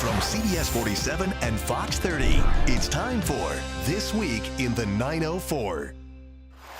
From CBS 47 and Fox 30, it's time for This Week in the 904.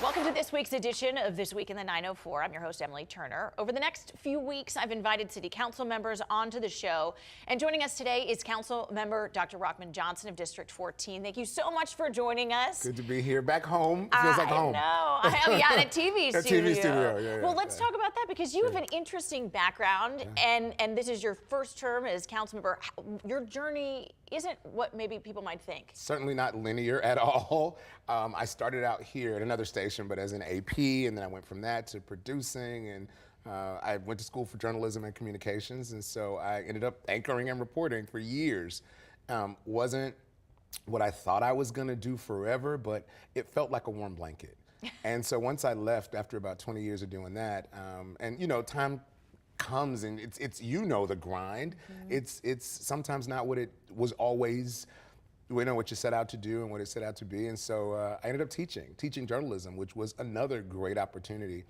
Welcome to this week's edition of This Week in the 904. I'm your host, Emily Turner. Over the next few weeks, I've invited city council members onto the show. And joining us today is Councilmember Dr. Rahman Johnson of District 14. Thank you so much for joining us. Good to be here. Back home. Feels like home. I know. Yeah, at a TV studio. A TV studio, yeah. Well, let's talk about that because you have an interesting background, and this is your first term as council member. Your journey isn't what maybe people might think. Certainly not linear at all. I started out here at another station, but as an AP, and then I went from that to producing, and I went to school for journalism and communications, and so I ended up anchoring and reporting for years. Wasn't what I thought I was gonna do forever, but it felt like a warm blanket. And so once I left after about 20 years of doing that, and you know, time comes and it's you know the grind. It's sometimes not what it was always, you know, what you set out to do and what it set out to be. And so I ended up teaching journalism, which was another great opportunity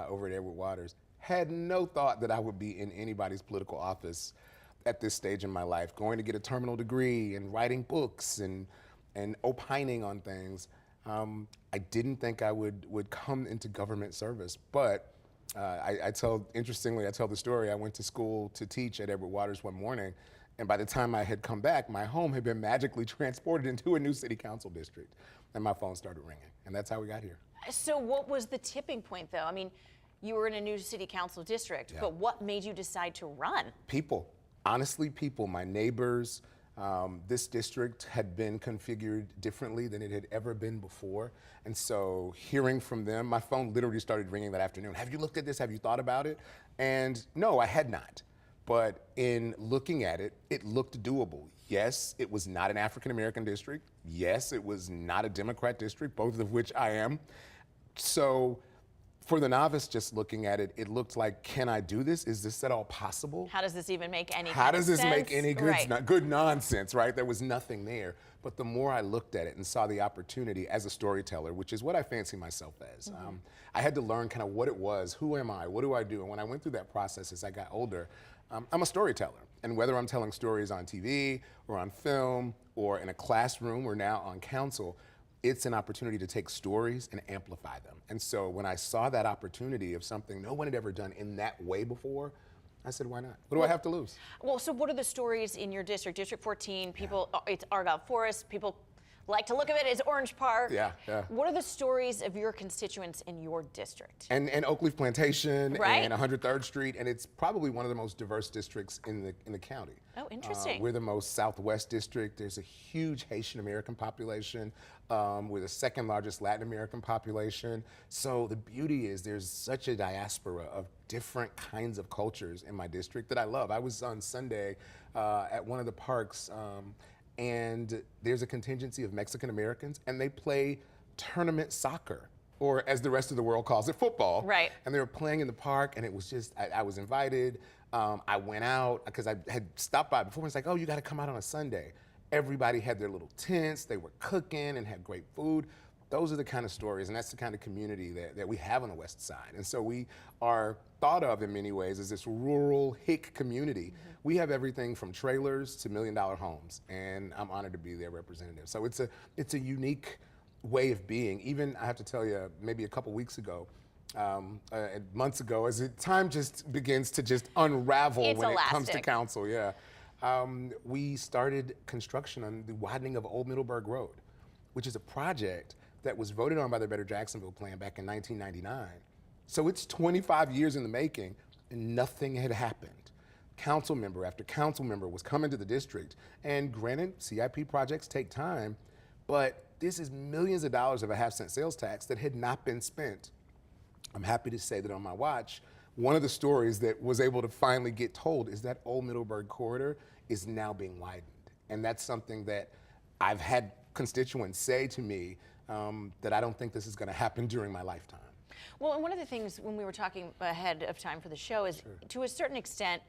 over at Edward Waters. Had no thought that I would be in anybody's political office at this stage in my life, going to get a terminal degree and writing books and opining on things. I didn't think I would come into government service, but I tell the story, I went to school to teach at Edward Waters one morning, and by the time I had come back, my home had been magically transported into a new city council district, and my phone started ringing, and that's how we got here. So what was the tipping point, though? I mean, you were in a new city council district, but what made you decide to run? People, honestly, people, my neighbors. This district had been configured differently than it had ever been before. And so hearing from them, my phone literally started ringing that afternoon. Have you looked at this? Have you thought about it? And no, I had not. But in looking at it, it looked doable. Yes, it was not an African-American district. Yes, it was not a Democrat district, both of which I am. So for the novice just looking at it, it looked like, can I do this? Is this at all possible? How does this even make any sense? How does this make any good nonsense, right? There was nothing there. But the more I looked at it and saw the opportunity as a storyteller, which is what I fancy myself as, I had to learn kind of what it was, who am I, what do I do? And when I went through that process as I got older, I'm a storyteller. And whether I'm telling stories on TV or on film or in a classroom or now on council, it's an opportunity to take stories and amplify them. And so when I saw that opportunity of something no one had ever done in that way before, I said, why not? What do I have to lose? Well, so what are the stories in your district, District 14? People, it's Argyle Forest. People like to look at it as Orange Park. Yeah. What are the stories of your constituents in your district? And Oakleaf Plantation and 103rd Street, and it's probably one of the most diverse districts in the county. Oh, interesting. We're the most southwest district. There's a huge Haitian American population. We're the second largest Latin American population. So the beauty is there's such a diaspora of different kinds of cultures in my district that I love. I was on Sunday at one of the parks, and there's a contingency of Mexican Americans, and they play tournament soccer, or as the rest of the world calls it, football. Right. And they were playing in the park, and it was just, I was invited. I went out, because I had stopped by before, and it's like, oh, you gotta come out on a Sunday. Everybody had their little tents, they were cooking and had great food. Those are the kind of stories, and that's the kind of community that we have on the West Side. And so we are thought of in many ways as this rural hick community. We have everything from trailers to $1 million homes, and I'm honored to be their representative. So it's a unique way of being. Even, I have to tell you, maybe a couple weeks ago, months ago, as time just begins to just unravel when it comes to council, we started construction on the widening of Old Middleburg Road, which is a project that was voted on by the Better Jacksonville plan back in 1999. So it's 25 years in the making, and nothing had happened. Council member after council member was coming to the district, and granted, CIP projects take time, but this is millions of dollars of a half-cent sales tax that had not been spent. I'm happy to say that on my watch, one of the stories that was able to finally get told is that Old Middleburg corridor is now being widened. And that's something that I've had constituents say to me that I don't think this is gonna happen during my lifetime. Well, and one of the things when we were talking ahead of time for the show is, to a certain extent,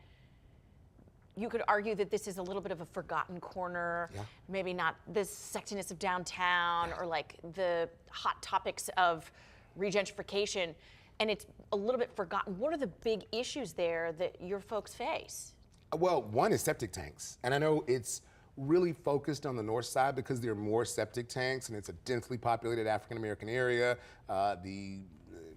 you could argue that this is a little bit of a forgotten corner, maybe not the sexiness of downtown or like the hot topics of regentrification, and it's a little bit forgotten. What are the big issues there that your folks face? Well, one is septic tanks. And I know it's really focused on the north side because there are more septic tanks and it's a densely populated African-American area. The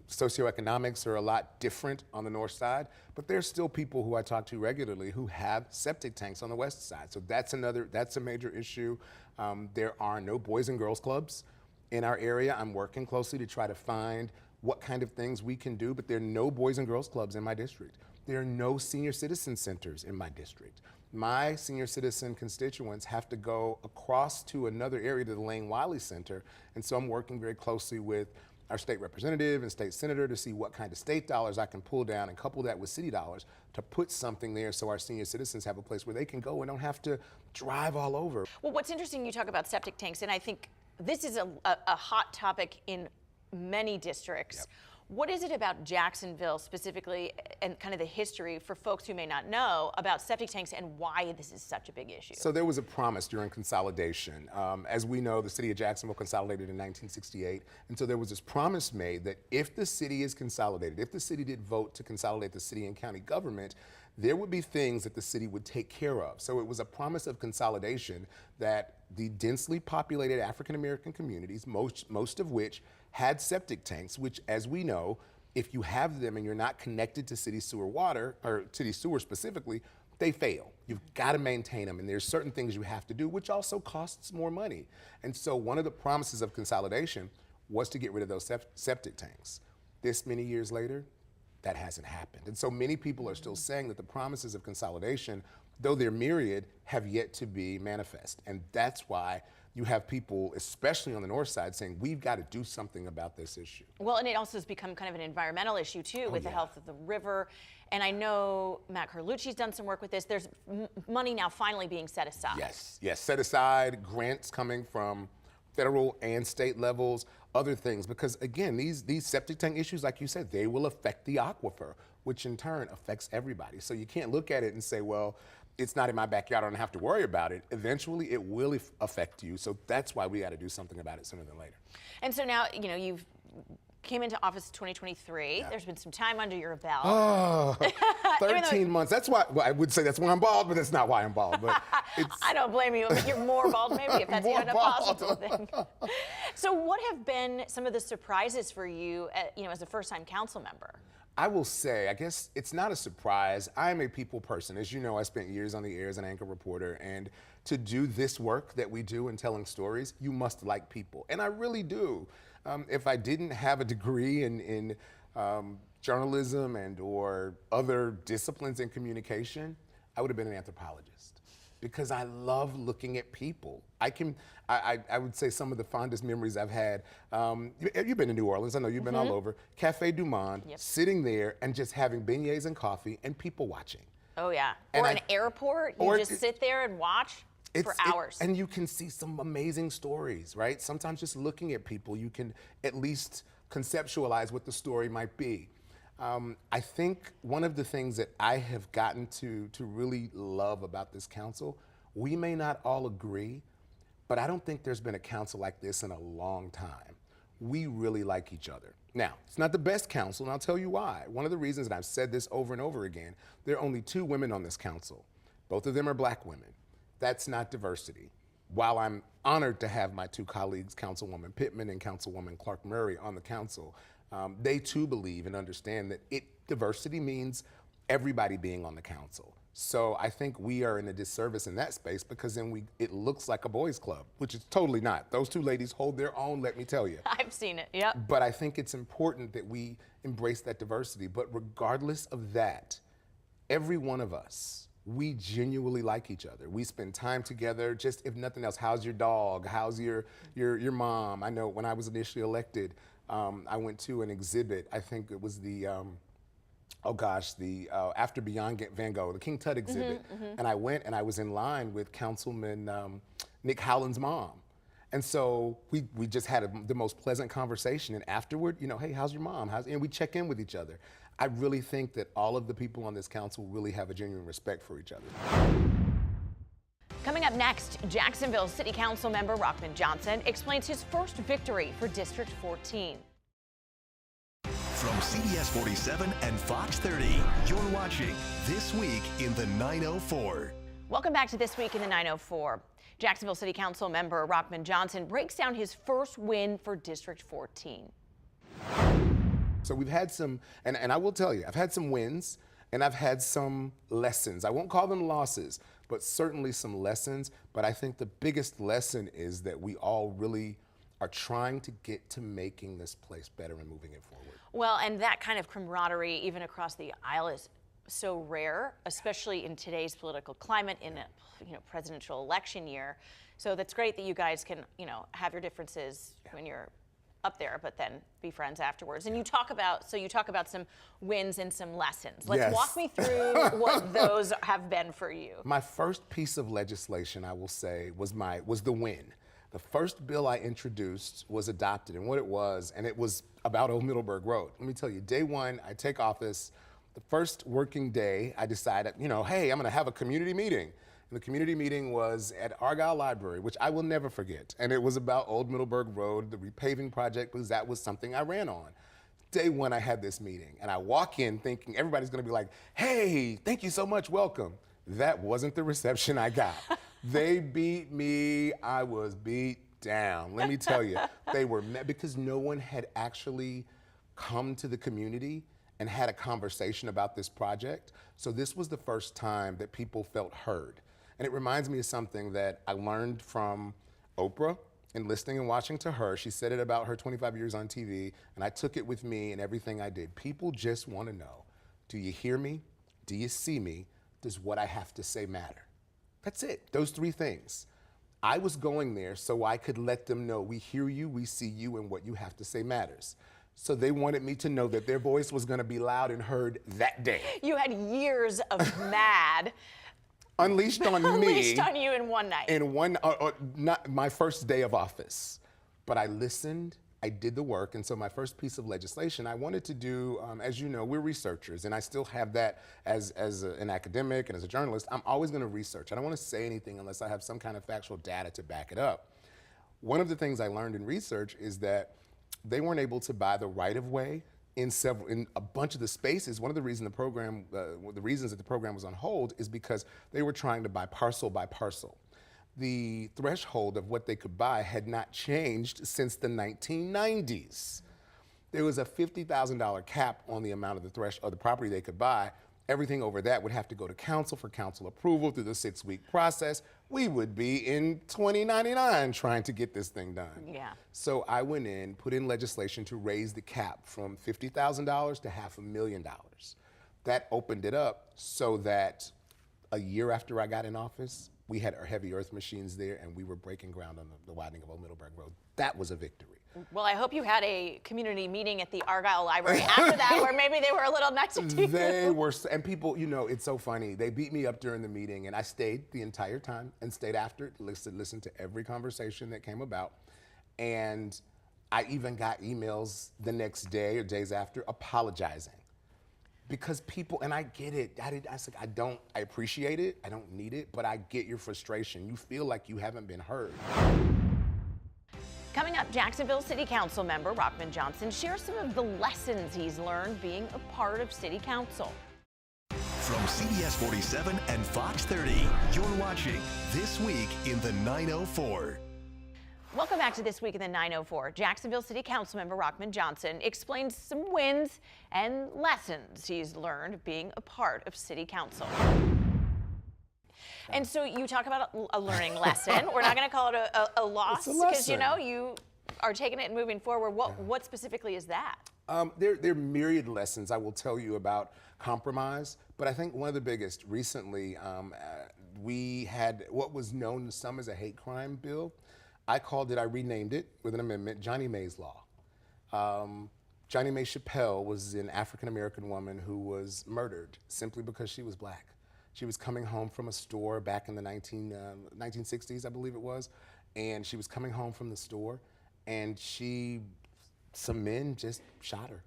socioeconomics are a lot different on the north side, but there's still people who I talk to regularly who have septic tanks on the west side. So that's a major issue. There are no boys and girls clubs in our area. I'm working closely to try to find what kind of things we can do, but there are no boys and girls clubs in my district. There are no senior citizen centers in my district. My senior citizen constituents have to go across to another area, to the Lane Wiley Center, and so I'm working very closely with our state representative and state senator to see what kind of state dollars I can pull down and couple that with city dollars to put something there so our senior citizens have a place where they can go and don't have to drive all over. Well, what's interesting, you talk about septic tanks, and I think this is a hot topic in many districts. Yep. What is it about Jacksonville specifically, and kind of the history for folks who may not know about septic tanks and why this is such a big issue? So there was a promise during consolidation. As we know, the city of Jacksonville consolidated in 1968, and so there was this promise made that if the city is consolidated, if the city did vote to consolidate the city and county government, there would be things that the city would take care of. So it was a promise of consolidation that the densely populated African-American communities, most of which had septic tanks, which, as we know, if you have them and you're not connected to city sewer water, or city sewer specifically, they fail. You've got to maintain them, and there's certain things you have to do, which also costs more money. And so one of the promises of consolidation was to get rid of those septic tanks. This many years later, that hasn't happened. And so many people are still saying that the promises of consolidation, though they're myriad, have yet to be manifest. And that's why you have people, especially on the north side, saying we've got to do something about this issue. Well, and it also has become kind of an environmental issue too, with the health of the river. And I know Matt Carlucci's done some work with this. There's money now finally being set aside. Yes, set aside, grants coming from federal and state levels, other things, because again, these septic tank issues, like you said, they will affect the aquifer, which in turn affects everybody. So you can't look at it and say, well, it's not in my backyard, I don't have to worry about it. Eventually it will affect you. So that's why we got to do something about it sooner than later. And so now, you know, you've came into office 2023. There's been some time under your belt. Oh, 13 months. That's why, well, I would say that's why I'm bald, but that's not why I'm bald. But it's I don't blame you. You're more bald maybe, if that's More even a possible thing. So what have been some of the surprises for you, you know, as a first-time council member? I will say, I guess it's not a surprise. I'm a people person. As you know, I spent years on the air as an anchor reporter, and to do this work that we do in telling stories, you must like people, and I really do. If I didn't have a degree in journalism and or other disciplines in communication, I would have been an anthropologist, because I love looking at people. I would say some of the fondest memories I've had, you've been to New Orleans, I know you've been all over, Cafe Du Monde, sitting there and just having beignets and coffee and people watching. Oh yeah, And or an airport, you just sit there and watch for hours. And you can see some amazing stories, right? Sometimes just looking at people, you can at least conceptualize what the story might be. I think one of the things that I have gotten to really love about this council, we may not all agree, but I don't think there's been a council like this in a long time. We really like each other. Now, it's not the best council, and I'll tell you why. One of the reasons, and I've said this over and over again, there are only 2 women on this council. Both of them are black women. That's not diversity. While I'm honored to have my 2 colleagues, Councilwoman Pittman and Councilwoman Clark Murray, on the council, they too believe and understand that diversity means everybody being on the council. So I think we are in a disservice in that space, because then it looks like a boys' club, which it's totally not. Those 2 ladies hold their own, let me tell you. I've seen it, yep. But I think it's important that we embrace that diversity. But regardless of that, every one of us, we genuinely like each other. We spend time together, just if nothing else, how's your dog? How's your mom? I know when I was initially elected, I went to an exhibit, I think it was the, After Beyond Van Gogh, the King Tut exhibit. And I went and I was in line with Councilman Nick Howland's mom. And so we just had the most pleasant conversation. And afterward, you know, hey, how's your mom? And we check in with each other. I really think that all of the people on this council really have a genuine respect for each other. Coming up next, Jacksonville City Council member Rahman explains his first victory for District 14. From CBS 47 and Fox 30, you're watching This Week in the 904. Welcome back to This Week in the 904. Jacksonville City Council member Rahman Johnson breaks down his first win for District 14. So we've had some, and I will tell you, I've had some wins and I've had some lessons. I won't call them losses, but certainly some lessons. But I think the biggest lesson is that we all really are trying to get to making this place better and moving it forward. Well, and that kind of camaraderie, even across the aisle, is so rare, especially in today's political climate in a presidential election year. So that's great that you guys can have your differences when you're up there, but then be friends afterwards. And you talk about some wins and some lessons. Let's walk me through what those have been for you. My first piece of legislation, I will say, was the win. The first bill I introduced was adopted, and what it was about Old Middleburg Road. Let me tell you, day one, I take office. The first working day, I decided, hey, I'm gonna have a community meeting. And the community meeting was at Argyle Library, which I will never forget. And it was about Old Middleburg Road, the repaving project, because that was something I ran on. Day one, I had this meeting, and I walk in thinking everybody's gonna be like, hey, thank you so much, welcome. That wasn't the reception I got. They beat me, I was beat down. Let me tell you, they were mad because no one had actually come to the community and had a conversation about this project. So this was the first time that people felt heard. And it reminds me of something that I learned from Oprah and listening and watching to her. She said it about her 25 years on TV, and I took it with me in everything I did. People just want to know, do you hear me? Do you see me? Does what I have to say matter? That's it, those three things. I was going there so I could let them know we hear you, we see you, and what you have to say matters. So they wanted me to know that their voice was gonna be loud and heard that day. You had years of mad unleashed on me. Unleashed on you in one night. In not my first day of office. But I listened, I did the work, and so my first piece of legislation I wanted to do, as you know, we're researchers, and I still have that as an academic and as a journalist. I'm always gonna research. I don't wanna say anything unless I have some kind of factual data to back it up. One of the things I learned in research is that they weren't able to buy the right-of-way in a bunch of the spaces. One of the reasons the program, the reasons that the program was on hold is because they were trying to buy parcel by parcel. The threshold of what they could buy had not changed since the 1990s. There was a $50,000 cap on the amount of the property they could buy. Everything over that would have to go to council for council approval through the 6-week process. We would be in 2099 trying to get this thing done. Yeah. So I went in, put in legislation to raise the cap from $50,000 to $500,000. That opened it up so that a year after I got in office, we had our heavy earth machines there and we were breaking ground on the widening of Old Middleburg Road. That was a victory. Well, I hope you had a community meeting at the Argyle Library after that where maybe they were a little nicer to you. They were, and people, it's so funny. They beat me up during the meeting and I stayed the entire time and stayed after it, listened to every conversation that came about. And I even got emails the next day or days after apologizing. Because people, and I get it, I appreciate it, I don't need it, but I get your frustration. You feel like you haven't been heard. Coming up, Jacksonville City Council member Rahman Johnson shares some of the lessons he's learned being a part of City Council. From CBS 47 and Fox 30, you're watching This Week in the 904. Welcome back to This Week in the 904. Jacksonville City Councilmember Rahman Johnson explains some wins and lessons he's learned being a part of City Council. And so you talk about a learning lesson. We're not going to call it a loss because you are taking it and moving forward. What specifically is that? There are myriad lessons I will tell you about compromise, but I think one of the biggest recently, we had what was known to some as a hate crime bill. I renamed it with an amendment, Johnny May's Law. Johnny May Chappelle was an African-American woman who was murdered simply because she was black. She was coming home from a store back in the 1960s, I believe it was, and she was coming home from the store, and some men just shot her,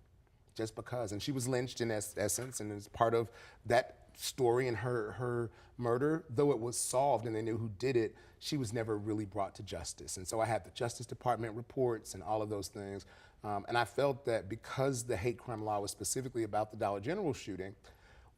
just because. And she was lynched in essence, and as part of that story and her murder, though it was solved and they knew who did it, she was never really brought to justice. And so I had the Justice Department reports and all of those things. And I felt that because the hate crime law was specifically about the Dollar General shooting,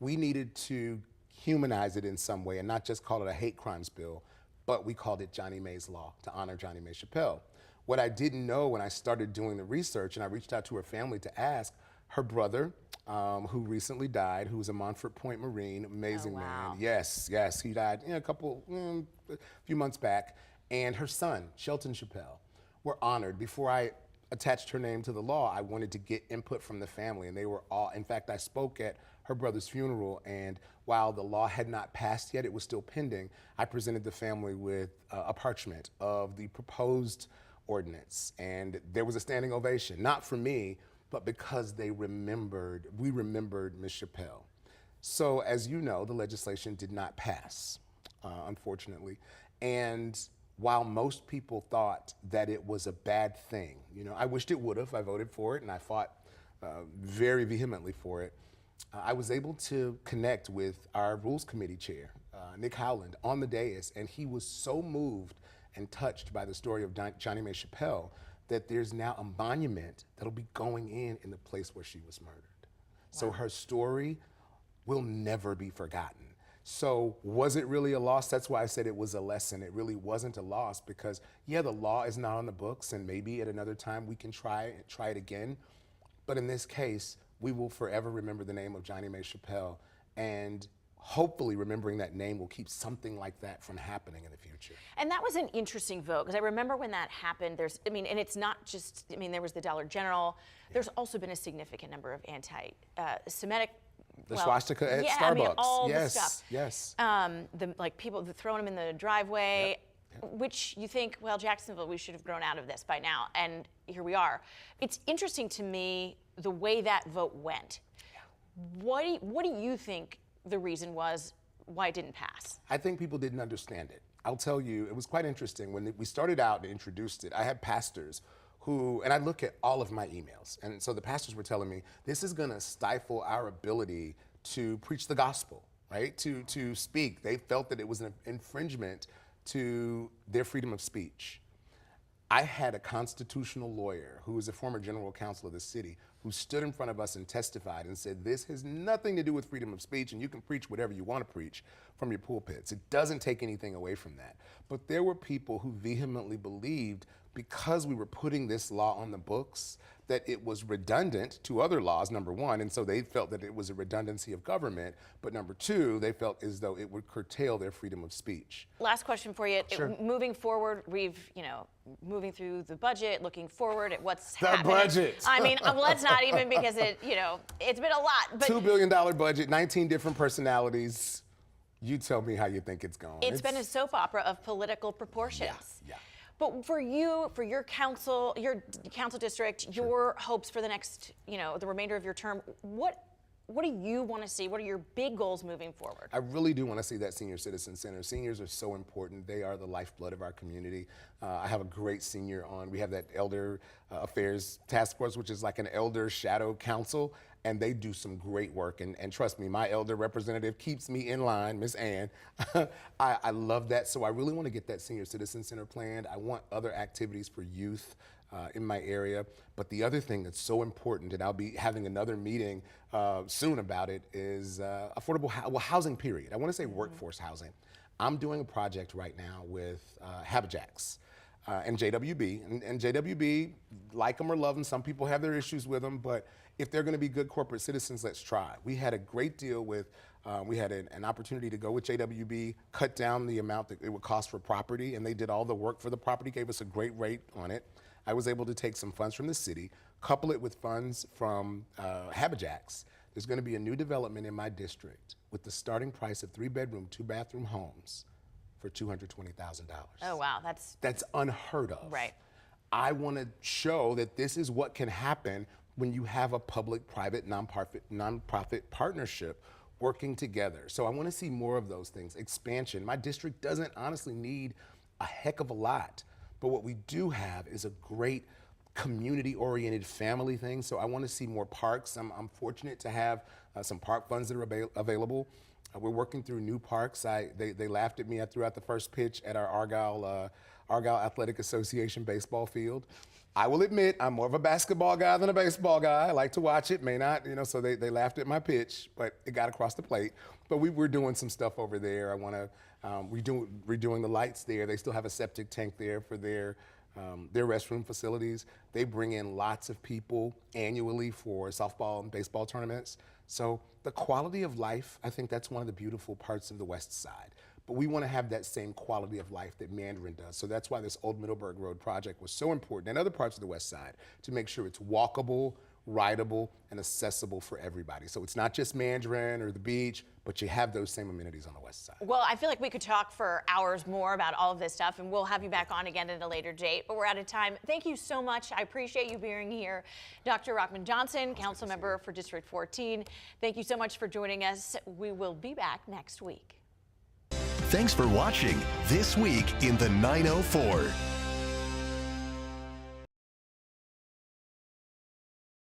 we needed to humanize it in some way and not just call it a hate crimes bill, but we called it Johnny Mae's Law to honor Johnny Mae Chappelle. What I didn't know when I started doing the research, and I reached out to her family to ask, her brother, who recently died, who was a Montfort Point Marine, amazing man. Yes, he died a few months back. And her son, Shelton Chappelle, were honored. Before I attached her name to the law, I wanted to get input from the family, and they were all, in fact, I spoke at her brother's funeral, and while the law had not passed yet, it was still pending, I presented the family with a parchment of the proposed ordinance, and there was a standing ovation, not for me, but because we remembered Ms. Chappelle. So as you know, the legislation did not pass, unfortunately, and while most people thought that it was a bad thing, I wished it would have. I voted for it, and I fought very vehemently for it. I was able to connect with our Rules Committee chair, Nick Howland, on the dais, and he was so moved and touched by the story of Johnny Mae Chappelle that there's now a monument that'll be going in the place where she was murdered. Wow. So her story will never be forgotten. So was it really a loss? That's why I said it was a lesson. It really wasn't a loss because, yeah, the law is not on the books, and maybe at another time we can try it again. But in this case, we will forever remember the name of Johnny Mae Chappelle, and hopefully remembering that name will keep something like that from happening in the future. And that was an interesting vote, because I remember when that happened, and it's not just, there was the Dollar General, there's also been a significant number of anti-Semitic the swastika at Starbucks. All yes, the stuff. Yes. People throwing them in the driveway, which you think, well, Jacksonville, we should have grown out of this by now, and here we are. It's interesting to me the way that vote went. Yeah. What do you think the reason was why it didn't pass? I think people didn't understand it. I'll tell you, it was quite interesting. When we started out and introduced it, I had pastors and I look at all of my emails, and so the pastors were telling me, this is gonna stifle our ability to preach the gospel, right? To speak. They felt that it was an infringement to their freedom of speech. I had a constitutional lawyer who was a former general counsel of the city who stood in front of us and testified and said, this has nothing to do with freedom of speech, and you can preach whatever you want to preach from your pulpits. It doesn't take anything away from that. But there were people who vehemently believed, because we were putting this law on the books, that it was redundant to other laws, number one, and so they felt that it was a redundancy of government, but number two, they felt as though it would curtail their freedom of speech. Last question for you. Sure. Moving forward, we've, moving through the budget, looking forward at what's happening. The budget. Let's not even, because it's been a lot. But $2 billion budget, 19 different personalities. You tell me how you think it's going. It's been a soap opera of political proportions. Yeah. But for you, for your council district, your hopes for the next, the remainder of your term, what do you want to see? What are your big goals moving forward? I really do want to see that Senior Citizen Center. Seniors are so important. They are the lifeblood of our community. I have a great senior on. We have that Elder Affairs Task Force, which is like an elder shadow council, and they do some great work. And trust me, my elder representative keeps me in line, Miss Ann. I love that. So I really want to get that Senior Citizen Center planned. I want other activities for youth in my area. But the other thing that's so important, and I'll be having another meeting soon about it, is affordable housing, period. I want to say workforce housing. I'm doing a project right now with Jax and JWB. And JWB, like them or love them, some people have their issues with them, but if they're going to be good corporate citizens, let's try. We had a great deal with, we had an opportunity to go with JWB, cut down the amount that it would cost for property, and they did all the work for the property, gave us a great rate on it. I was able to take some funds from the city, couple it with funds from Jax. There's going to be a new development in my district with the starting price of 3-bedroom, 2-bathroom homes for $220,000. Oh, wow. That's unheard of. Right. I want to show that this is what can happen when you have a public-private, nonprofit partnership working together. So I want to see more of those things. Expansion. My district doesn't honestly need a heck of a lot, but what we do have is a great community-oriented family thing. So I want to see more parks. I'm fortunate to have some park funds that are available. We're working through new parks. They laughed at me throughout the first pitch at our Argyle Athletic Association baseball field. I will admit I'm more of a basketball guy than a baseball guy. I like to watch it, may not, so they laughed at my pitch, but it got across the plate. But we're doing some stuff over there. I want to redoing the lights there. They still have a septic tank there for their restroom facilities. They bring in lots of people annually for softball and baseball tournaments. So the quality of life, I think that's one of the beautiful parts of the West Side. But we want to have that same quality of life that Mandarin does. So that's why this Old Middleburg Road project was so important, and other parts of the West Side, to make sure it's walkable, rideable, and accessible for everybody. So it's not just Mandarin or the beach, but you have those same amenities on the West Side. Well, I feel like we could talk for hours more about all of this stuff, and we'll have you back on again at a later date, but we're out of time. Thank you so much. I appreciate you being here. Dr. Rahman Johnson, council member for District 14. Thank you so much for joining us. We will be back next week. Thanks for watching This Week in the 904.